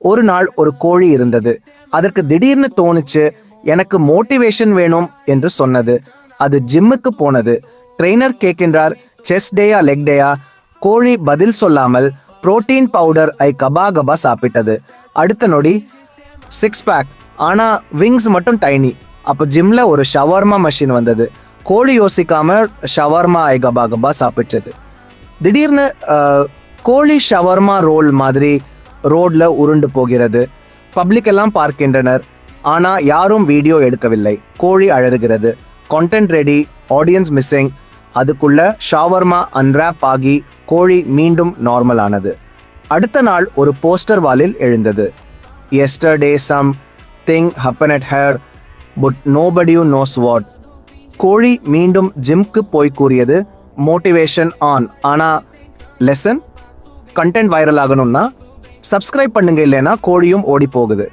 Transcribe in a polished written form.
ஒரு நாள் ஒரு கோழி இருந்தது. அதற்கு திடீர்னு தோணுச்சு, எனக்கு மோட்டிவேஷன் வேணும் என்று சொன்னது. அது ஜிம்முக்கு போனது. ட்ரெய்னர் கேட்கின்றார், செஸ்ட் டேயா லெக் டேயா? கோழி பதில் சொல்லாமல் புரோட்டீன் பவுடர் ஐ கபா கபா சாப்பிட்டது. அடுத்த நொடி 6 பேக், ஆனா விங்ஸ் மட்டும் டைனி. அப்போ ஜிம்ல ஒரு ஷவர்மா மெஷின் வந்தது. கோழி யோசிக்காம ஷவர்மா ஐ கபா கபா சாப்பிட்டது. திடீர்னு கோழி ஷவர்மா ரோல் மாதிரி ரோட்ல உருண்டு போகிறது. பப்ளிக் எல்லாம் பார்க்கின்றனர். ஆனா யாரும் வீடியோ எடுக்கவில்லை. கோழி அழறுகிறது. Content ready, audience missing. அதுக்குள்ள ஷவர்மா அன்ராப் ஆகி கோழி மீண்டும் நார்மல் ஆனது. அடுத்த நாள் ஒரு போஸ்டர் வாலில் எழுந்தது. Yesterday something happened at her, but nobody knows what. கோழி மீண்டும் ஜிம்க்கு போய் கூறியது, மோட்டிவேஷன் ஆன். ஆனா லெசன், கண்டென்ட் வைரல் ஆகணும்னா சப்ஸ்கிரைப் பண்ணுங்க, இல்லைன்னா கோழியும் ஓடி போகுது.